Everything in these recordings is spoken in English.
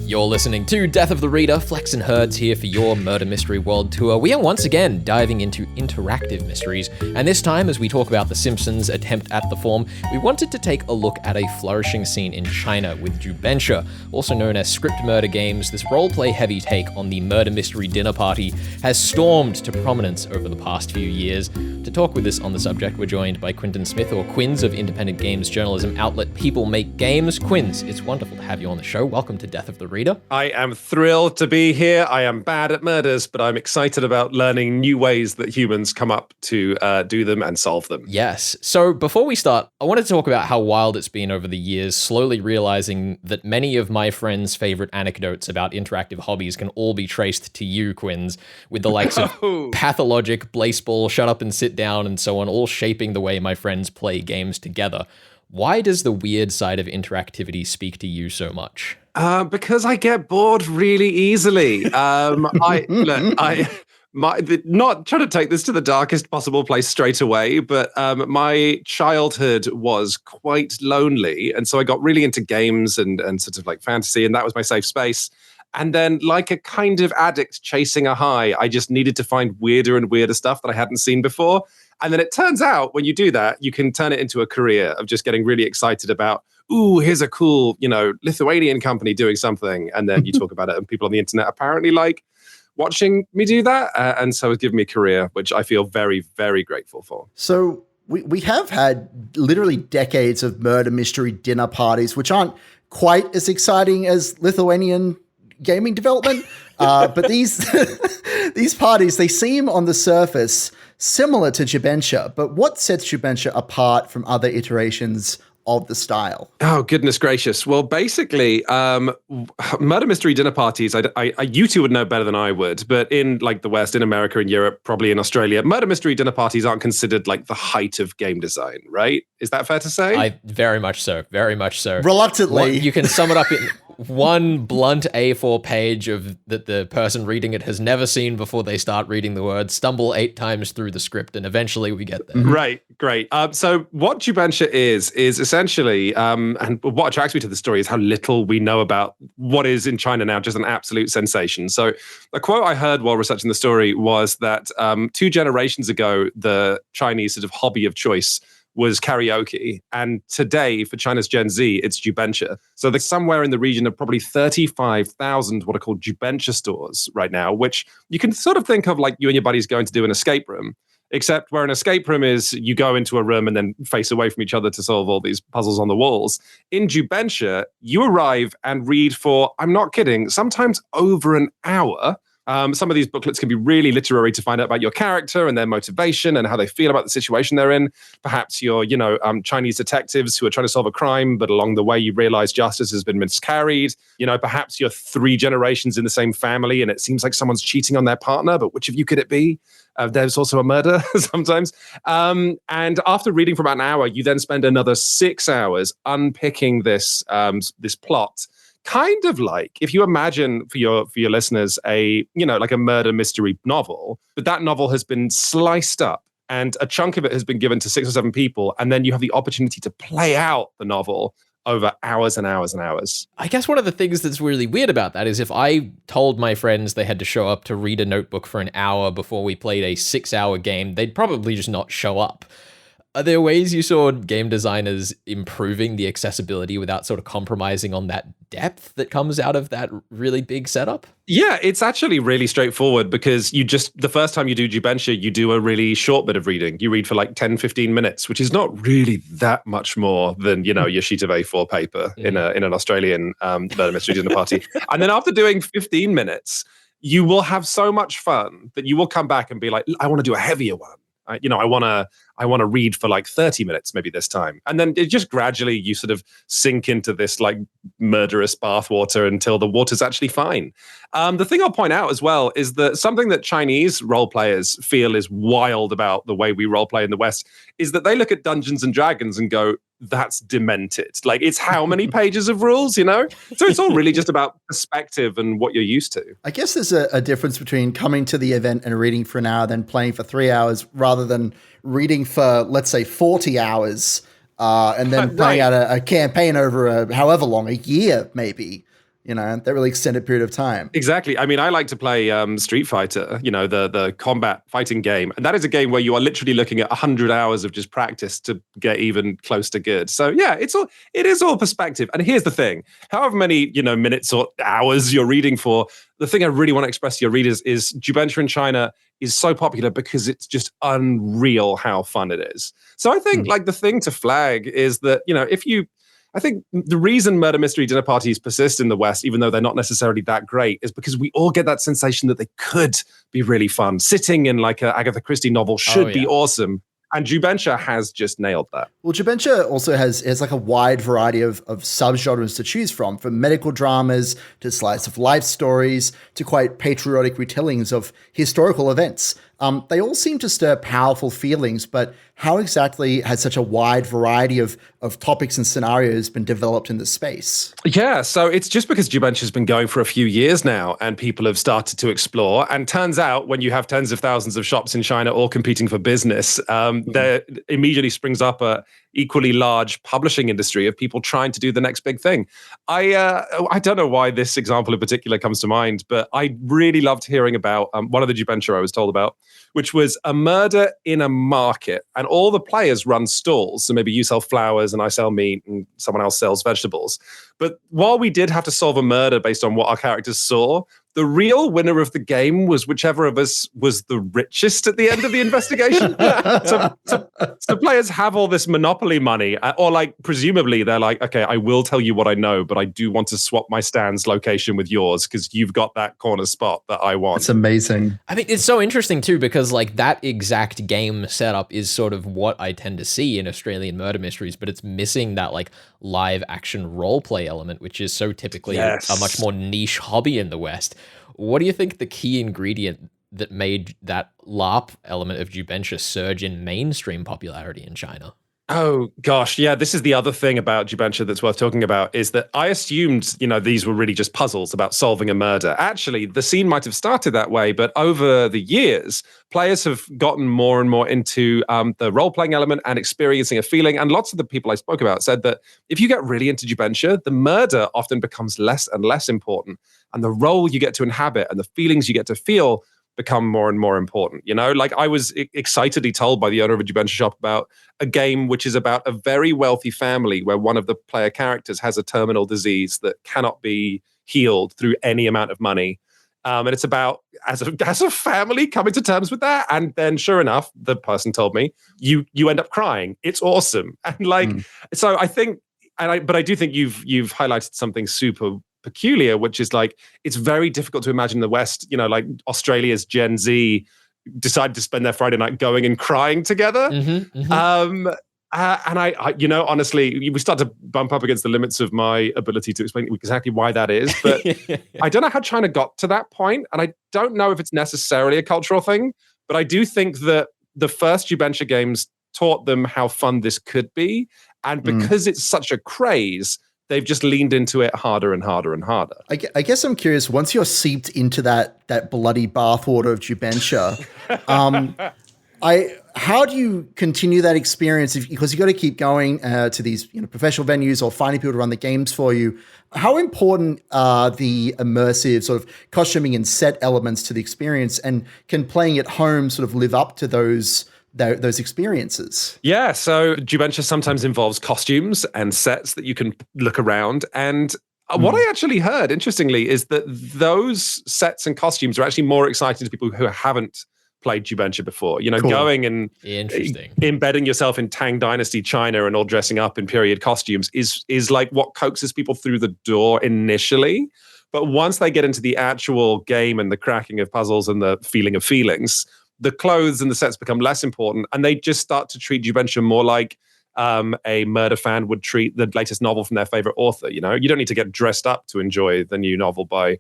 You're listening to Death of the Reader. Flex and Herds here for your Murder Mystery World Tour. We are once again diving into interactive mysteries, and this time, as we talk about The Simpsons' attempt at the form, we wanted to take a look at a flourishing scene in China with Jubensha, also known as script murder games. This roleplay heavy take on the murder mystery dinner party has stormed to prominence over the past few years. To talk with us on the subject, we're joined by Quintin Smith, or Quins, of independent games journalism outlet People Make Games. Quins, it's wonderful to have you on the show. Welcome to Death of the Reader. I am thrilled to be here. I am bad at murders, but I'm excited about learning new ways that humans come up to do them and solve them. Yes. So before we start, I wanted to talk about how wild it's been over the years, slowly realizing that many of my friends' favorite anecdotes about interactive hobbies can all be traced to you, Quins, with the likes of Pathologic, Blaceball, Shut Up and Sit Down, and so on, all shaping the way my friends play games together. Why does the weird side of interactivity speak to you so much? Because I get bored really easily. Not trying to take this to the darkest possible place straight away, but my childhood was quite lonely. And so I got really into games and sort of like fantasy, and that was my safe space. And then, like a kind of addict chasing a high, I just needed to find weirder and weirder stuff that I hadn't seen before. And then it turns out when you do that, you can turn it into a career of just getting really excited about, ooh, here's a cool, Lithuanian company doing something. And then you talk about it and people on the internet apparently like watching me do that. And so it's given me a career, which I feel very, very grateful for. So we have had literally decades of murder mystery dinner parties, which aren't quite as exciting as Lithuanian gaming development. But these parties, they seem on the surface similar to Jubensha, but what sets Jubensha apart from other iterations of the style? Oh, goodness gracious. Well, basically, murder mystery dinner parties, you two would know better than I would, but in like the West, in America, in Europe, probably in Australia, murder mystery dinner parties aren't considered like the height of game design, right? Is that fair to say? Very much so. Very much so. Reluctantly. You can sum it up in one blunt A4 page of that the person reading it has never seen before they start reading the words, stumble 8 times through the script, and eventually we get there. Right, great. So what Jubensha is essentially, and what attracts me to the story is how little we know about what is in China now just an absolute sensation. So a quote I heard while researching the story was that 2 generations ago, the Chinese sort of hobby of choice was karaoke. And today, for China's Gen Z, it's Jubensha. So there's somewhere in the region of probably 35,000 what are called Jubensha stores right now, which you can sort of think of like you and your buddies going to do an escape room, except where an escape room is you go into a room and then face away from each other to solve all these puzzles on the walls. In Jubensha, you arrive and read for, I'm not kidding, sometimes over an hour. Some of these booklets can be really literary to find out about your character and their motivation and how they feel about the situation they're in. Perhaps you're, Chinese detectives who are trying to solve a crime, but along the way you realize justice has been miscarried. Perhaps you're 3 generations in the same family and it seems like someone's cheating on their partner, but which of you could it be? There's also a murder sometimes. And after reading for about an hour, you then spend another 6 hours unpicking this plot. Kind of like if you imagine for your listeners like a murder mystery novel, but that novel has been sliced up and a chunk of it has been given to 6 or 7 people, and then you have the opportunity to play out the novel over hours and hours and hours. I guess one of the things that's really weird about that is if I told my friends they had to show up to read a notebook for an hour before we played a 6-hour game, they'd probably just not show up. Are there ways you saw game designers improving the accessibility without sort of compromising on that depth that comes out of that really big setup? Yeah, it's actually really straightforward because the first time you do Jubensha, you do a really short bit of reading. You read for like 10, 15 minutes, which is not really that much more than, your sheet of A4 paper in an Australian murder mystery dinner party. And then after doing 15 minutes, you will have so much fun that you will come back and be like, I want to do a heavier one. I want to read for like 30 minutes maybe this time. And then it just gradually you sort of sink into this like murderous bathwater until the water's actually fine. The thing I'll point out as well is that something that Chinese role players feel is wild about the way we role play in the West is that they look at Dungeons and Dragons and go, that's demented. Like, it's how many pages of rules, So it's all really just about perspective and what you're used to. I guess there's a difference between coming to the event and reading for an hour than playing for 3 hours rather than reading for, let's say, 40 hours and then playing out a campaign over however long, a year maybe. that really extended period of time. Exactly. I mean, I like to play Street Fighter, the combat fighting game. And that is a game where you are literally looking at 100 hours of just practice to get even close to good. So yeah, it is all perspective. And here's the thing, however many, minutes or hours you're reading for, the thing I really want to express to your readers is Jubensha in China is so popular because it's just unreal how fun it is. So I think the thing to flag is that, I think the reason murder mystery dinner parties persist in the West, even though they're not necessarily that great, is because we all get that sensation that they could be really fun. Sitting in like an Agatha Christie novel should be awesome. And Jubensha has just nailed that. Well, Jubensha also has like a wide variety of subgenres to choose from medical dramas to slice of life stories to quite patriotic retellings of historical events. They all seem to stir powerful feelings, but how exactly has such a wide variety of topics and scenarios been developed in this space? Yeah, so it's just because Jubensha has been going for a few years now and people have started to explore. And turns out when you have tens of thousands of shops in China all competing for business, there immediately springs up a equally large publishing industry of people trying to do the next big thing. I don't know why this example in particular comes to mind, but I really loved hearing about one of the Jubensha I was told about, which was a murder in a market, and all the players run stalls. So maybe you sell flowers and I sell meat and someone else sells vegetables. But while we did have to solve a murder based on what our characters saw, the real winner of the game was whichever of us was the richest at the end of the investigation. So players have all this monopoly money, or presumably they're like, okay, I will tell you what I know, but I do want to swap my stand's location with yours because you've got that corner spot that I want. It's amazing. I mean, it's so interesting too, because that exact game setup is sort of what I tend to see in Australian murder mysteries, but it's missing that live action role play element, which is so typically a much more niche hobby in the West. What do you think the key ingredient that made that LARP element of Jubensha surge in mainstream popularity in China? Oh, gosh. Yeah, this is the other thing about Jubensha that's worth talking about, is that I assumed, these were really just puzzles about solving a murder. Actually, the scene might have started that way, but over the years, players have gotten more and more into the role-playing element and experiencing a feeling. And lots of the people I spoke about said that if you get really into Jubensha, the murder often becomes less and less important. And the role you get to inhabit and the feelings you get to feel become more and more important. I was excitedly told by the owner of a Jubensha shop about a game which is about a very wealthy family where one of the player characters has a terminal disease that cannot be healed through any amount of money. And it's about as a family coming to terms with that. And then sure enough, the person told me, you end up crying. It's awesome. And so I think, but I do think you've highlighted something super peculiar, which is it's very difficult to imagine the West, Australia's Gen Z decided to spend their Friday night going and crying together. And I honestly, we start to bump up against the limits of my ability to explain exactly why that is. But I don't know how China got to that point, and I don't know if it's necessarily a cultural thing. But I do think that the first Jubensha games taught them how fun this could be, and because it's such a craze, they've just leaned into it harder and harder and harder. I guess I'm curious, once you're seeped into that bloody bathwater of Jubensha, how do you continue that experience? Because you got to keep going to these professional venues or finding people to run the games for you. How important are the immersive sort of costuming and set elements to the experience, and can playing at home sort of live up to those experiences? Yeah, so Jubensha sometimes involves costumes and sets that you can look around. And what I actually heard, interestingly, is that those sets and costumes are actually more exciting to people who haven't played Jubensha before. Cool. Going and embedding yourself in Tang Dynasty China and all dressing up in period costumes is what coaxes people through the door initially. But once they get into the actual game and the cracking of puzzles and the feeling of feelings, the clothes and the sets become less important, and they just start to treat Jubensha more like a murder fan would treat the latest novel from their favorite author. You don't need to get dressed up to enjoy the new novel by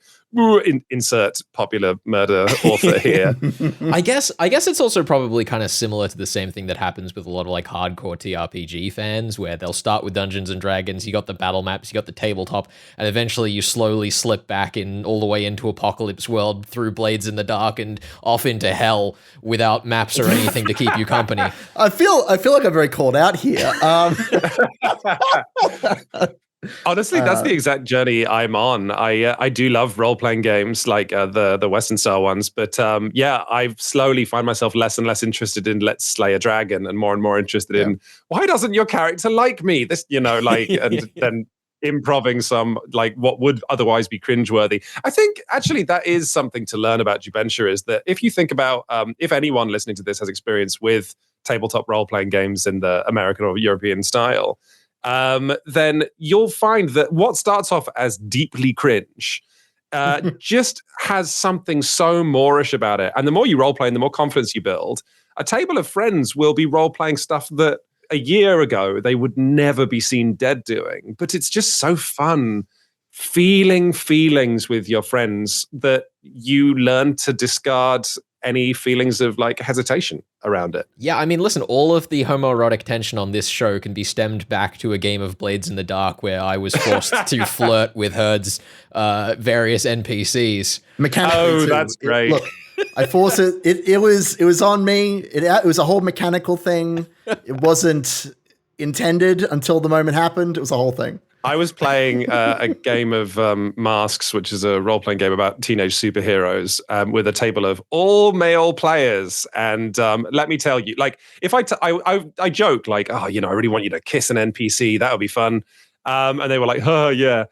insert popular murder author here. I guess it's also probably kind of similar to the same thing that happens with a lot of hardcore TRPG fans, where they'll start with Dungeons and Dragons, you got the battle maps, you got the tabletop, and eventually you slowly slip back in all the way into Apocalypse World through Blades in the Dark and off into hell without maps or anything to keep you company. I feel like I'm very called out here. Honestly, that's the exact journey I'm on. I do love role playing games like the Western style ones, but yeah, I slowly find myself less and less interested in Let's Slay a Dragon, and more interested in why doesn't your character like me? This, and then improving some like what would otherwise be cringeworthy. I think actually that is something to learn about Jubensha, is that if you think about if anyone listening to this has experience with tabletop role playing games in the American or European style, then you'll find that what starts off as deeply cringe just has something so Moorish about it. And the more you role play and the more confidence you build, a table of friends will be role playing stuff that a year ago they would never be seen dead doing. But it's just so fun feeling feelings with your friends that you learn to discard any feelings of like hesitation around it. Yeah, I mean, listen, all of the homoerotic tension on this show can be stemmed back to a game of Blades in the Dark where I was forced to flirt with Herd's various NPCs. Mechanically, that's great. Look, I forced it. It was on me. It was a whole mechanical thing. It wasn't intended until the moment happened. It was a whole thing. I was playing a game of Masks, which is a role-playing game about teenage superheroes, with a table of all male players. And let me tell you, like, if I joke like, oh, I really want you to kiss an NPC. That would be fun. And they were like, oh, yeah.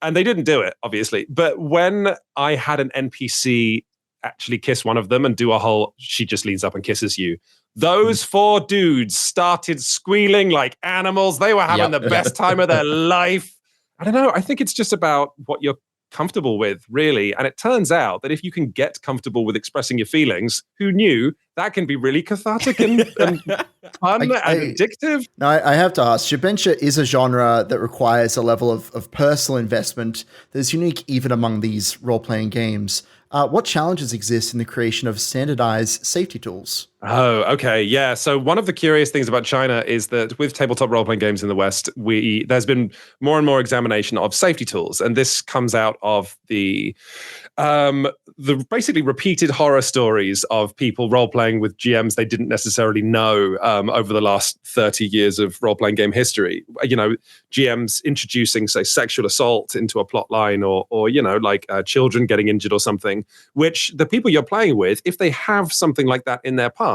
And they didn't do it, obviously. But when I had an NPC actually kiss one of them and do a whole, she just leans up and kisses you, those 4 dudes started squealing like animals. They were having the best time of their life. I don't know. I think it's just about what you're comfortable with, really. And it turns out that if you can get comfortable with expressing your feelings, who knew that can be really cathartic and fun and addictive? No, I have to ask, Jubensha is a genre that requires a level of personal investment that is unique even among these role-playing games. What challenges exist in the creation of standardized safety tools? Oh, okay. Yeah. So one of the curious things about China is that with tabletop role-playing games in the West, there's been more and more examination of safety tools. And this comes out of the basically repeated horror stories of people role-playing with GMs they didn't necessarily know over the last 30 years of role-playing game history. GMs introducing, say, sexual assault into a plot line or children getting injured or something, which the people you're playing with, if they have something like that in their past,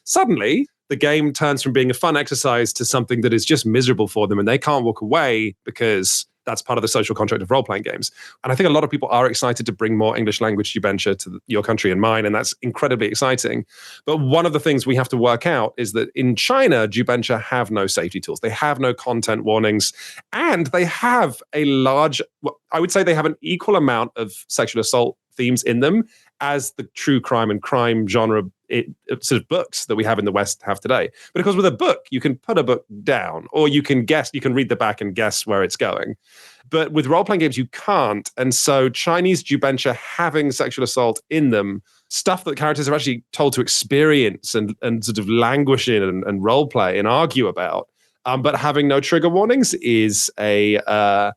suddenly the game turns from being a fun exercise to something that is just miserable for them, and they can't walk away because that's part of the social contract of role-playing games. And I think a lot of people are excited to bring more English language Jubensha to your country and mine, and that's incredibly exciting. But one of the things we have to work out is that in China, Jubensha have no safety tools. They have no content warnings, and they have I would say they have an equal amount of sexual assault themes in them as the true crime and crime genre sort of books that we have in the West have today. But of course, with a book, you can put a book down, or you can read the back and guess where it's going. But with role-playing games, you can't. And so Chinese Jubensha having sexual assault in them, stuff that characters are actually told to experience and sort of languish in and role-play and argue about, but having no trigger warnings is that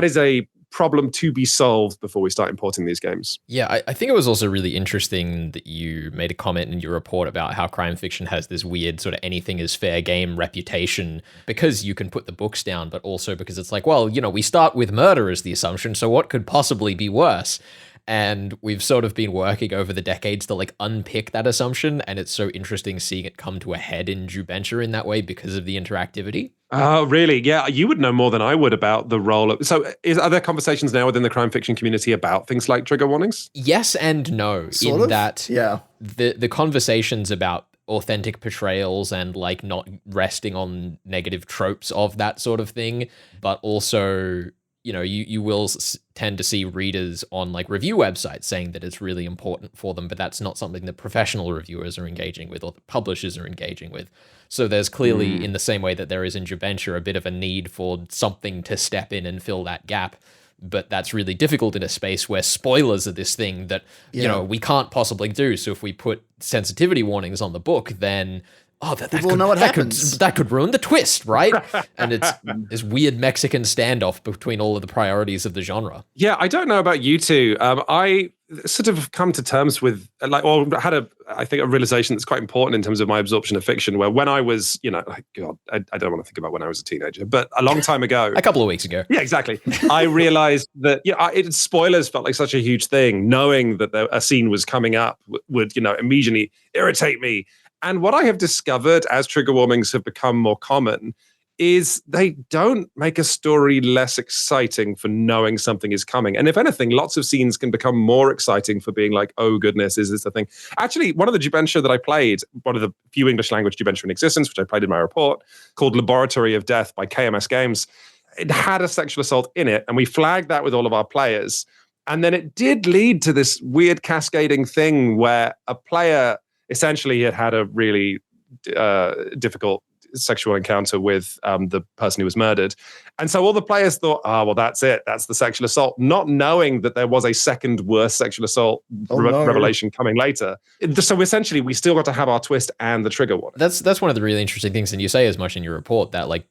is a problem to be solved before we start importing these games. Yeah, I think it was also really interesting that you made a comment in your report about how crime fiction has this weird sort of anything is fair game reputation because you can put the books down, but also because it's like, well, we start with murder as the assumption, so what could possibly be worse? And we've sort of been working over the decades to like unpick that assumption, and it's so interesting seeing it come to a head in Jubensha in that way because of the interactivity. Oh, really? Yeah, you would know more than I would about the role of... So are there conversations now within the crime fiction community about things like trigger warnings? Yes and no. Sort of? That yeah. The conversations about authentic portrayals and like not resting on negative tropes of that sort of thing, but also... you will tend to see readers on like review websites saying that it's really important for them, but that's not something that professional reviewers are engaging with or the publishers are engaging with. So there's clearly, in the same way that there is in Jubensha, a bit of a need for something to step in and fill that gap. But that's really difficult in a space where spoilers are this thing that, we can't possibly do. So if we put sensitivity warnings on the book, then... people know what happens. That could ruin the twist, right? And it's this weird Mexican standoff between all of the priorities of the genre. Yeah, I don't know about you two. sort of come to terms with or had I think a realization that's quite important in terms of my absorption of fiction, where when I was, God, I don't want to think about when I was a teenager, but a long time ago. A couple of weeks ago. Yeah, exactly. I realized that spoilers felt like such a huge thing. Knowing that a scene was coming up would, immediately irritate me. And what I have discovered as trigger warnings have become more common is they don't make a story less exciting for knowing something is coming. And if anything, lots of scenes can become more exciting for being like, oh goodness, is this the thing? Actually, one of the Jubensha that I played, one of the few English language Jubensha in existence, which I played in my report, called Laboratory of Death by KMS Games, it had a sexual assault in it. And we flagged that with all of our players. And then it did lead to this weird cascading thing where a player essentially had a really difficult sexual encounter with the person who was murdered. And so all the players thought, well, that's it. That's the sexual assault, not knowing that there was a second worse sexual assault revelation coming later. So essentially, we still got to have our twist and the trigger warning. That's one of the really interesting things, and you say as much in your report that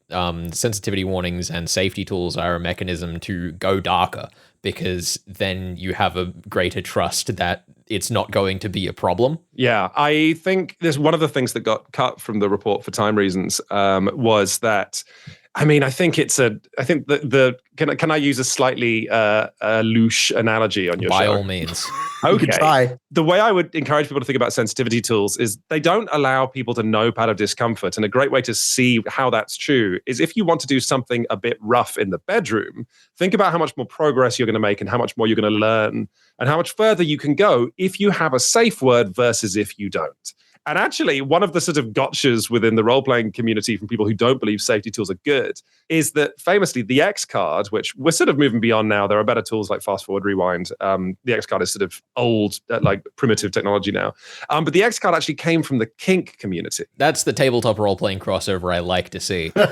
sensitivity warnings and safety tools are a mechanism to go darker, because then you have a greater trust that it's not going to be a problem. Yeah, I think there's one of the things that got cut from the report for time reasons was that, I think can I use a slightly louche analogy on your show? By all means. Okay. You could try. The way I would encourage people to think about sensitivity tools is they don't allow people to know part of discomfort. And a great way to see how that's true is if you want to do something a bit rough in the bedroom, think about how much more progress you're going to make and how much more you're going to learn and how much further you can go if you have a safe word versus if you don't. And actually, one of the sort of gotchas within the role-playing community from people who don't believe safety tools are good is that famously the X card, which we're sort of moving beyond now, there are better tools like fast forward rewind. The X card is sort of old, like primitive technology now. But the X card actually came from the kink community. That's the tabletop role-playing crossover I like to see. Well,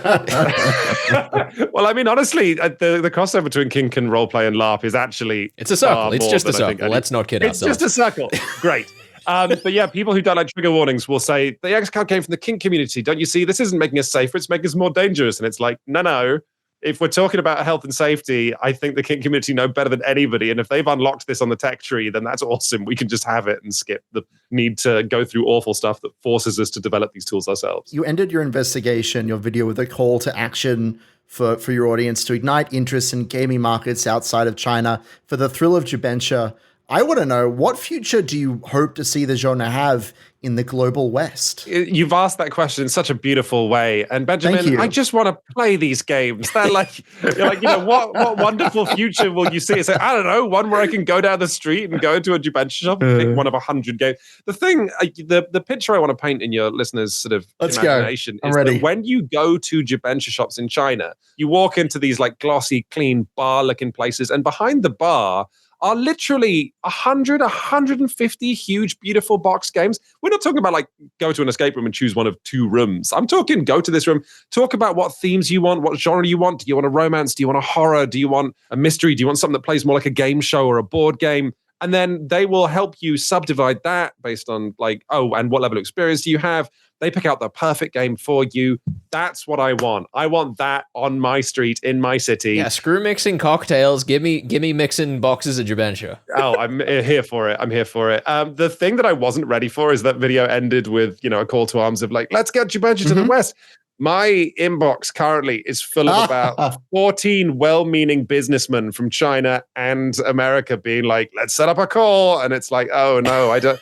honestly, the crossover between kink and role-play and LARP is actually... It's a circle. It's just a circle. Let's not kid ourselves. It's just a circle. Great. But yeah, people who don't like trigger warnings will say, the X card came from the kink community. Don't you see? This isn't making us safer. It's making us more dangerous. And it's like, no. If we're talking about health and safety, I think the kink community know better than anybody. And if they've unlocked this on the tech tree, then that's awesome. We can just have it and skip the need to go through awful stuff that forces us to develop these tools ourselves. You ended your investigation, your video, with a call to action for your audience to ignite interest in gaming markets outside of China for the thrill of Jubensha. I want to know, what future do you hope to see the genre have in the global West? You've asked that question in such a beautiful way. And Benjamin, I just want to play these games. They're like, what wonderful future will you see? So I don't know, one where I can go down the street and go into a Jubensha shop and pick one of 100 games. The thing, the picture I want to paint in your listeners' sort of imagination is that when you go to Jubensha shops in China, you walk into these like glossy, clean bar-looking places, and behind the bar are literally 150 huge, beautiful box games. We're not talking about like go to an escape room and choose one of 2 rooms. I'm talking go to this room, talk about what themes you want, what genre you want. Do you want a romance? Do you want a horror? Do you want a mystery? Do you want something that plays more like a game show or a board game? And then they will help you subdivide that based on like, and what level of experience do you have? They pick out the perfect game for you. That's what I want. I want that on my street, in my city. Yeah, screw mixing cocktails. Give me mixing boxes of Jubensha. I'm here for it. I'm here for it. The thing that I wasn't ready for is that video ended with, a call to arms of like, let's get Jubensha to the West. My inbox currently is full of about 14 well-meaning businessmen from China and America being like, let's set up a call. And it's like, oh no, I don't.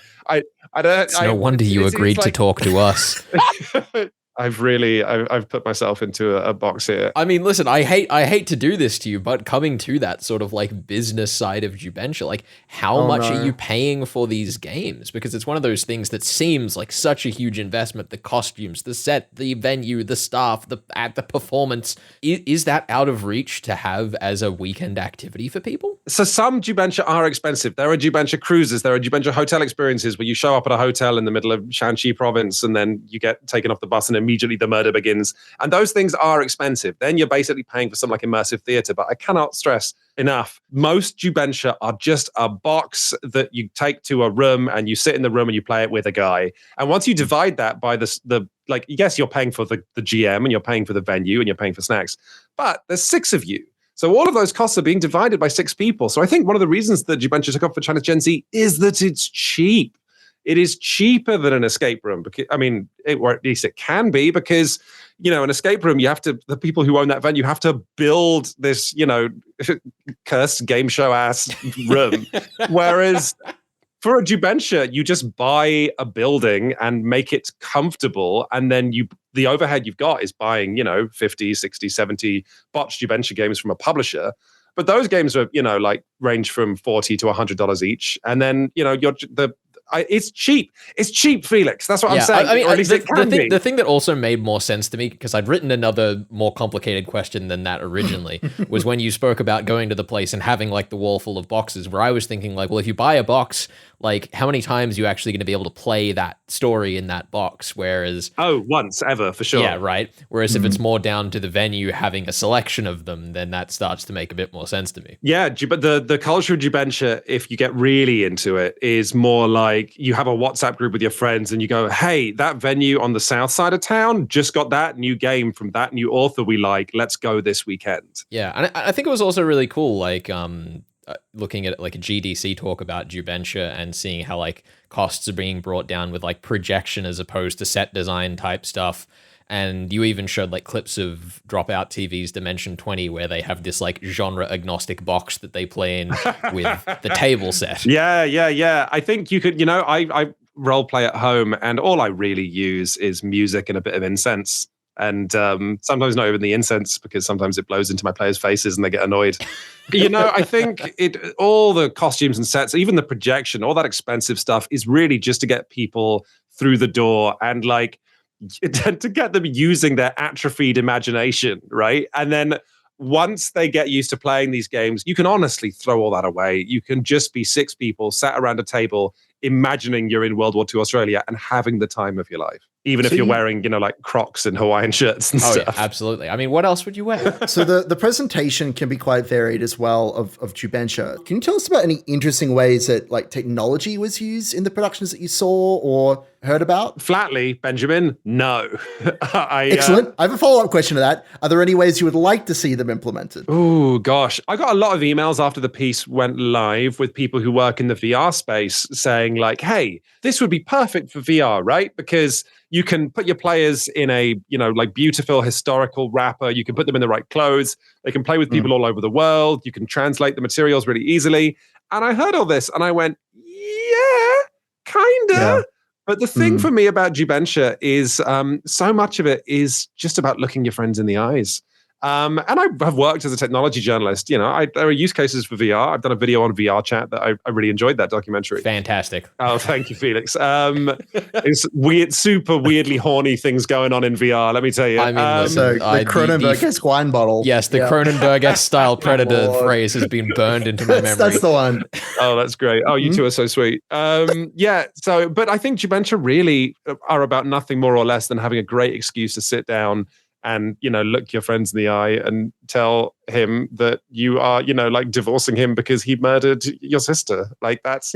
It's no wonder you agreed to talk to us. I've put myself into a box here. I mean, listen, I hate to do this to you, but coming to that sort of like business side of Jubensha, like how much are you paying for these games? Because it's one of those things that seems like such a huge investment. The costumes, the set, the venue, the staff, the performance. Is that out of reach to have as a weekend activity for people? So some Jubensha are expensive. There are Jubensha cruises. There are Jubensha hotel experiences where you show up at a hotel in the middle of Shanxi province and then you get taken off the bus and immediately the murder begins. And those things are expensive. Then you're basically paying for some like immersive theater. But I cannot stress enough, most Jubensha are just a box that you take to a room and you sit in the room and you play it with a guy. And once you divide that by the like, yes, you're paying for the GM and you're paying for the venue and you're paying for snacks. But there's 6 of you. So all of those costs are being divided by 6 people. So I think one of the reasons that Jubensha took off for China's Gen Z is that it's cheap. It is cheaper than an escape room, because or at least it can be, because an escape room, the people who own that venue have to build this, cursed game show ass room. Whereas for a Jubensha, you just buy a building and make it comfortable, and then the overhead you've got is buying, 50, 60, 70 botched Jubensha games from a publisher. But those games are, range from $40 to $100 each, and then it's cheap. It's cheap, Felix. That's what I'm saying. I mean, or at least the thing that also made more sense to me, because I'd written another more complicated question than that originally, was when you spoke about going to the place and having like the wall full of boxes, where I was thinking like, well, if you buy a box, like how many times are you actually going to be able to play that story in that box? Whereas once ever, for sure. Yeah, right. Whereas if it's more down to the venue having a selection of them, then that starts to make a bit more sense to me. Yeah, but the culture of Jubensha, if you get really into it, is more like you have a WhatsApp group with your friends and you go, hey, that venue on the south side of town just got that new game from that new author we like. Let's go this weekend. Yeah, and I think it was also really cool, like looking at like a GDC talk about Jubensha and seeing how like costs are being brought down with like projection as opposed to set design type stuff. And you even showed like clips of Dropout TV's Dimension 20, where they have this like genre agnostic box that they play in with the table set. Yeah. I think you could, I role play at home, and all I really use is music and a bit of incense. And sometimes not even the incense, because sometimes it blows into my players' faces and they get annoyed. I think all the costumes and sets, even the projection, all that expensive stuff is really just to get people through the door and like to get them using their atrophied imagination, right? And then once they get used to playing these games, you can honestly throw all that away. You can just be 6 people sat around a table imagining you're in World War II Australia and having the time of your life. Even if you're wearing, like Crocs and Hawaiian shirts and stuff. Yeah, absolutely. I mean, what else would you wear? So the presentation can be quite varied as well of Jubensha. Can you tell us about any interesting ways that like technology was used in the productions that you saw or heard about? Flatly, Benjamin, no. Excellent. I have a follow-up question to that. Are there any ways you would like to see them implemented? Oh, gosh. I got a lot of emails after the piece went live with people who work in the VR space saying like, hey, this would be perfect for VR, right? Because you can put your players in a, like beautiful historical wrapper. You can put them in the right clothes. They can play with people all over the world. You can translate the materials really easily. And I heard all this and I went, yeah, kind of. Yeah. But the thing for me about Jubensha is so much of it is just about looking your friends in the eyes. And I have worked as a technology journalist. There are use cases for VR. I've done a video on VR chat that I really enjoyed that documentary. Fantastic. Oh, thank you, Felix. It's weird, super weirdly horny things going on in VR. Let me tell you. I mean, so the Cronenberg-esque wine bottle. Yes, the Cronenberg-esque style Predator phrase has been burned into my memory. That's the one. Oh, that's great. Oh, you two are so sweet. Yeah. So, but I think Jubensha really are about nothing more or less than having a great excuse to sit down and, look your friends in the eye and tell him that you are, like divorcing him because he murdered your sister. Like that's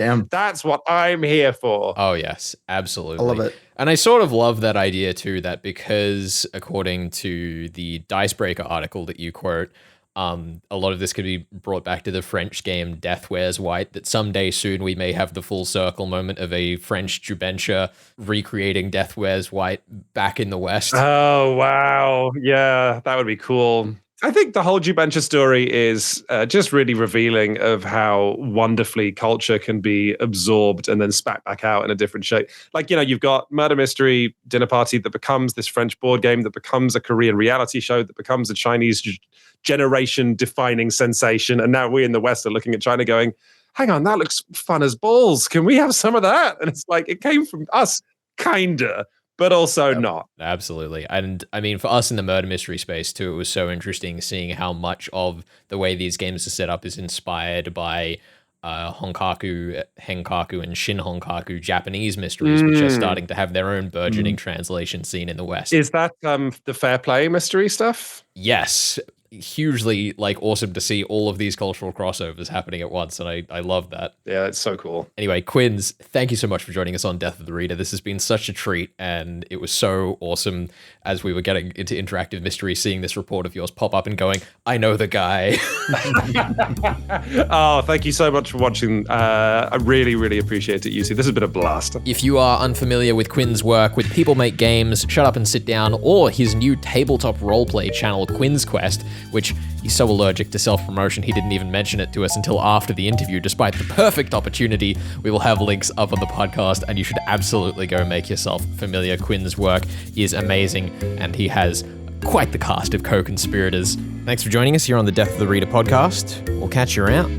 what I'm here for. Oh, yes, absolutely. I love it. And I sort of love that idea too, that because according to the Dicebreaker article that you quote, a lot of this could be brought back to the French game Death Wears White, that someday soon we may have the full circle moment of a French Jubensha recreating Death Wears White back in the West. Oh, wow. Yeah, that would be cool. I think the whole Jubensha story is just really revealing of how wonderfully culture can be absorbed and then spat back out in a different shape. Like, you've got Murder Mystery Dinner Party that becomes this French board game, that becomes a Korean reality show, that becomes a Chinese generation-defining sensation. And now we in the West are looking at China going, hang on, that looks fun as balls. Can we have some of that? And it's like, it came from us, kinda, but also not. Absolutely. And I mean, for us in the murder mystery space too, it was so interesting seeing how much of the way these games are set up is inspired by Honkaku, Henkaku, and Shin Honkaku Japanese mysteries, which are starting to have their own burgeoning translation scene in the West. Is that the Fair Play mystery stuff? Yes. hugely like awesome to see all of these cultural crossovers happening at once, and I love that. Yeah, it's so cool. Anyway, Quins, thank you so much for joining us on Death of the Reader. This has been such a treat, and it was so awesome as we were getting into interactive mystery, seeing this report of yours pop up and going, I know the guy. Oh, thank you so much for watching. I really, really appreciate it, UC. This has been a blast. If you are unfamiliar with Quin's work with People Make Games, Shut Up and Sit Down, or his new tabletop roleplay channel, Quin's Quest, which he's so allergic to self-promotion he didn't even mention it to us until after the interview, despite the perfect opportunity, we will have links up on the podcast, and you should absolutely go make yourself familiar. Quin's work is amazing, and he has quite the cast of co-conspirators. Thanks for joining us here on the Death of the Reader podcast. We'll catch you around.